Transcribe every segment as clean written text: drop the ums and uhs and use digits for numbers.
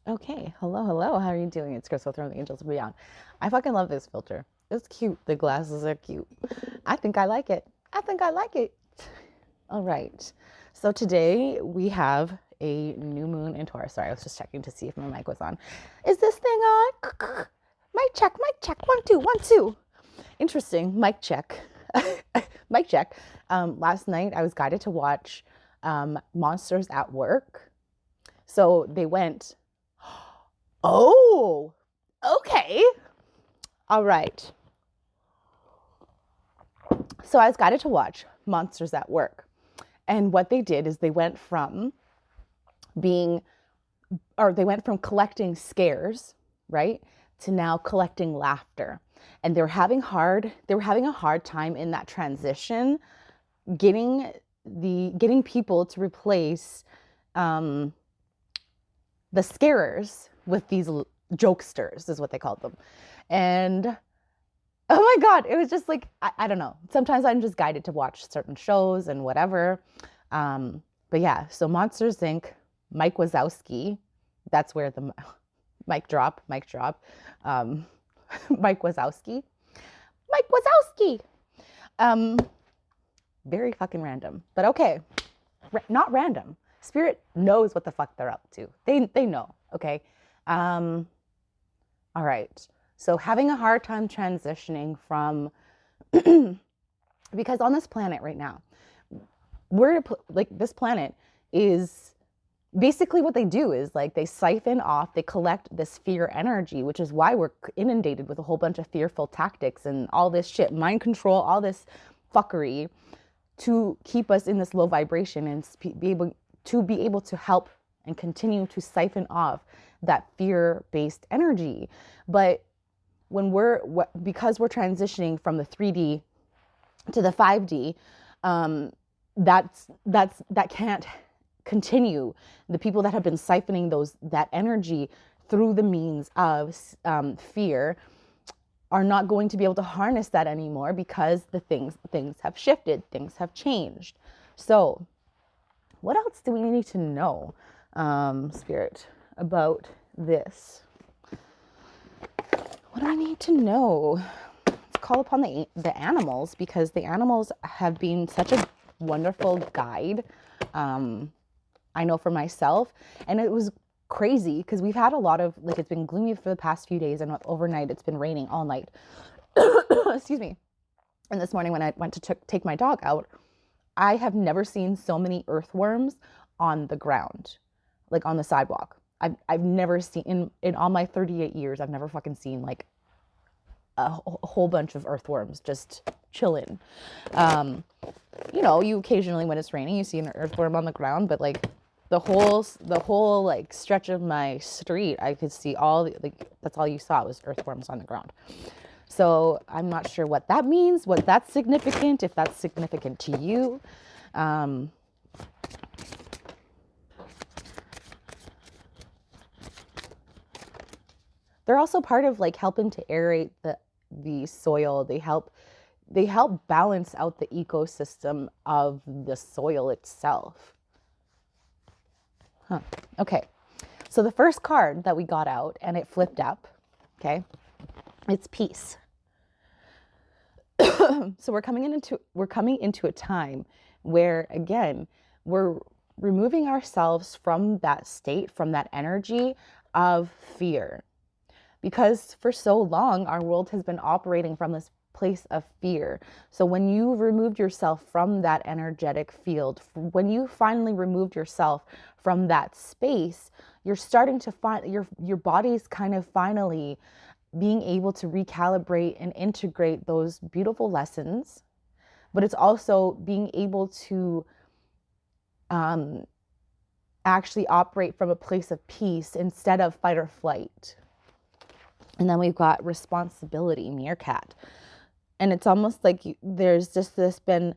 Okay, hello. How are you doing? It's Crystal from the Angels and Beyond. I fucking love this filter. It's cute. The glasses are cute. I think I like it. I think I like it. All right. So today we have a new moon in Taurus. Sorry, I was just checking to see if my mic was on. Is this thing on? Mic check, mic check. 1, 2, 1, 2. Interesting. Mic check. Mic check. Last night I was guided to watch Monsters at Work. So they went. Oh, okay. All right. So I was guided to watch Monsters at Work. And what they did is they went from collecting scares, right, to now collecting laughter. And they were having a hard time in that transition getting people to replace um, the scarers with these jokesters, is what they called them. And oh my God, it was just like, I don't know. Sometimes I'm just guided to watch certain shows and whatever. But yeah, so Monsters Inc., Mike Wazowski, that's where the mic drop, um, Mike Wazowski, Mike Wazowski. Um, Very fucking random, but okay, not random. Spirit knows what the fuck they're up to. They know, okay? Um, all right. So having a hard time transitioning from because on this planet right now, we're like this planet is basically what they do is like they siphon off, they collect this fear energy, which is why we're inundated with a whole bunch of fearful tactics and all this shit, mind control, all this fuckery to keep us in this low vibration and be able to help and continue to siphon off that fear-based energy. But when because we're transitioning from the 3D to the 5D, that can't continue. The people that have been siphoning that energy through the means of fear are not going to be able to harness that anymore because the things have shifted, things have changed. So what else do we need to know, Spirit, about this? What do I need to know? Let's call upon the animals, because the animals have been such a wonderful guide. I know for myself, and it was crazy because we've had a lot of like it's been gloomy for the past few days, and overnight it's been raining all night. Excuse me. And this morning when I went to take my dog out, I have never seen so many earthworms on the ground, like on the sidewalk. I've never seen in all my 38 years, I've never fucking seen like a whole bunch of earthworms just chilling. You occasionally when it's raining, you see an earthworm on the ground, but like the whole like stretch of my street, I could see that's all you saw was earthworms on the ground. So I'm not sure what that means, what that's significant, if that's significant to you. They're also part of like helping to aerate the soil. They help balance out the ecosystem of the soil itself. Huh. Okay. So the first card that we got out and it flipped up, okay? It's peace. So we're coming into a time where again, we're removing ourselves from that state, from that energy of fear. Because for so long, our world has been operating from this place of fear. So when you removed yourself from that energetic field, when you finally removed yourself from that space, you're starting to find your body's kind of finally being able to recalibrate and integrate those beautiful lessons, but it's also being able to actually operate from a place of peace instead of fight or flight. And then we've got responsibility, meerkat. And it's almost like there's a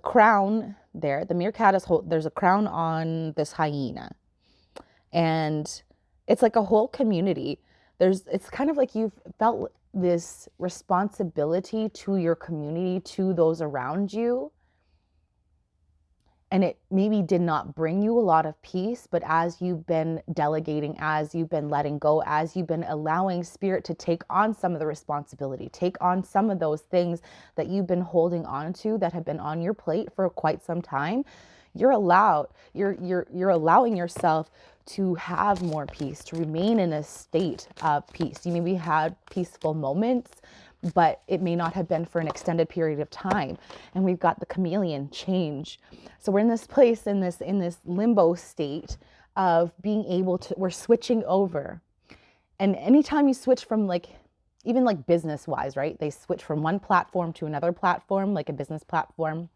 crown there. The meerkat there's a crown on this hyena. And it's like a whole community. It's kind of like you've felt this responsibility to your community, to those around you. and it maybe did not bring you a lot of peace, but as you've been delegating, as you've been letting go, as you've been allowing spirit to take on some of the responsibility, take on some of those things that you've been holding on to that have been on your plate for quite some time, you're allowing yourself to have more peace, to remain in a state of peace. You maybe had peaceful moments, but it may not have been for an extended period of time. And we've got the chameleon change. So we're in this place, in this limbo state of being able to, we're switching over. And anytime you switch from like, even like business wise, right? They switch from one platform to another platform, like a business platform,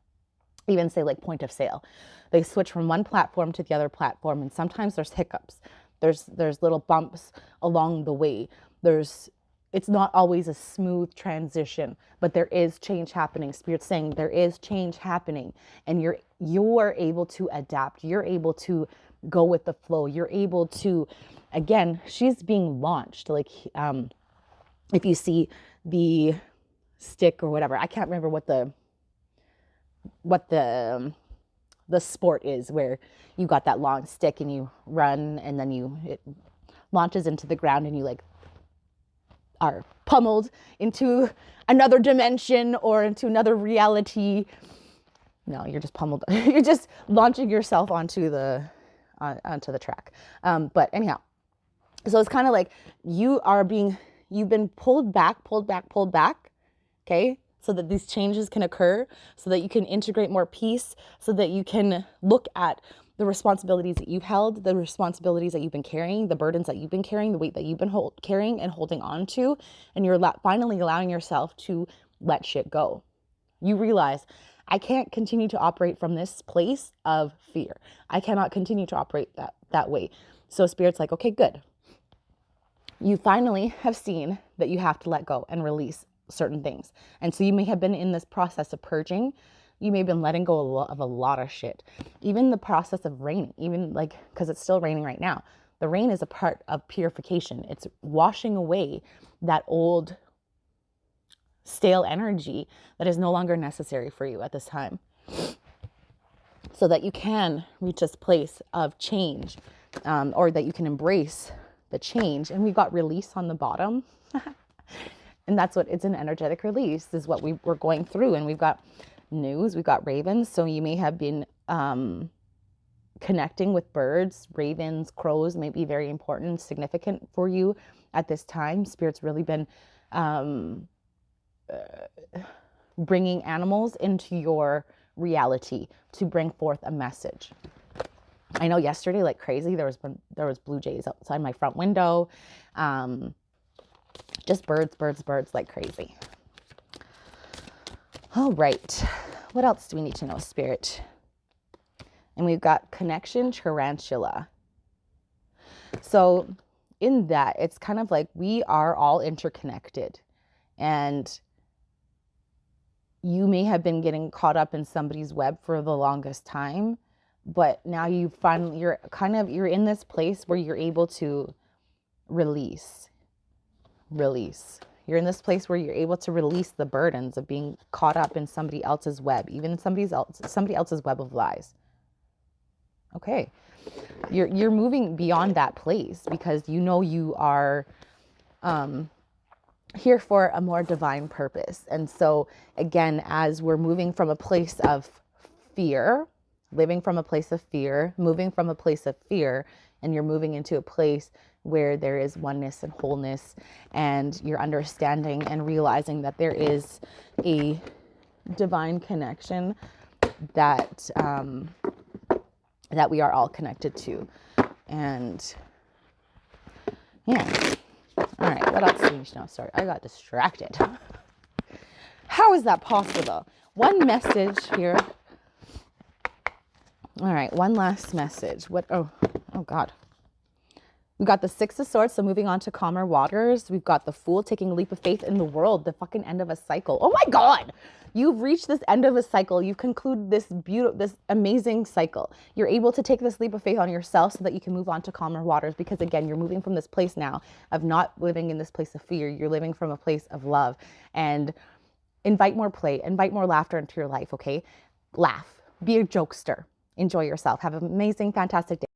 even say like point of sale. They switch from one platform to the other platform. And sometimes there's hiccups. There's little bumps along the way. It's not always a smooth transition, but there is change happening. Spirit's saying there is change happening, and you're able to adapt. You're able to go with the flow. You're able to, again, she's being launched. Like, if you see the stick or whatever, I can't remember what the sport is where you got that long stick and you run and then it launches into the ground and you like are pummeled into another dimension or into another reality. No, you're just pummeled. You're just launching yourself onto the track. But anyhow, so it's kind of like you've been pulled back. Okay. So that these changes can occur, so that you can integrate more peace, so that you can look at the responsibilities that you've held, the responsibilities that you've been carrying, the burdens that you've been carrying, the weight that you've been carrying and holding on to, and you're finally allowing yourself to let shit go. You realize, I can't continue to operate from this place of fear. I cannot continue to operate that way. So Spirit's like, okay, good. You finally have seen that you have to let go and release certain things. And so you may have been in this process of purging. You may have been letting go of a lot of shit. Even the process of raining, even like, because it's still raining right now. The rain is a part of purification. It's washing away that old stale energy that is no longer necessary for you at this time. So that you can reach this place of change, or that you can embrace the change. And we've got release on the bottom. And that's what it's an energetic release is what we're going through. And we've got news, we've got ravens. So you may have been connecting with birds, ravens, crows may be very important, significant for you at this time. Spirit's really been bringing animals into your reality to bring forth a message. I know yesterday, like crazy, there was blue jays outside my front window. Just birds like crazy. All right. What else do we need to know, Spirit? And we've got connection tarantula. So in that, it's kind of like we are all interconnected. And you may have been getting caught up in somebody's web for the longest time. But now you're in this place where you're able to release. You're in this place where you're able to release the burdens of being caught up in somebody else's web, even somebody else's web of lies. Okay. You're moving beyond that place because you know you are here for a more divine purpose. And so again, as we're moving from a place of fear, living from a place of fear, moving from a place of fear, and you're moving into a place where there is oneness and wholeness, and you're understanding and realizing that there is a divine connection that that we are all connected to. And yeah. All right, what else do we need to know? Sorry, I got distracted. How is that possible? One message here. All right, one last message. Oh God. We've got the Six of Swords, so moving on to calmer waters. We've got the Fool taking a leap of faith in the world, the fucking end of a cycle. Oh my God. You've reached this end of a cycle. You've concluded this amazing cycle. You're able to take this leap of faith on yourself so that you can move on to calmer waters, because again, you're moving from this place now of not living in this place of fear. You're living from a place of love, and invite more play, invite more laughter into your life. Okay. Laugh, be a jokester. enjoy yourself. Have an amazing, fantastic day.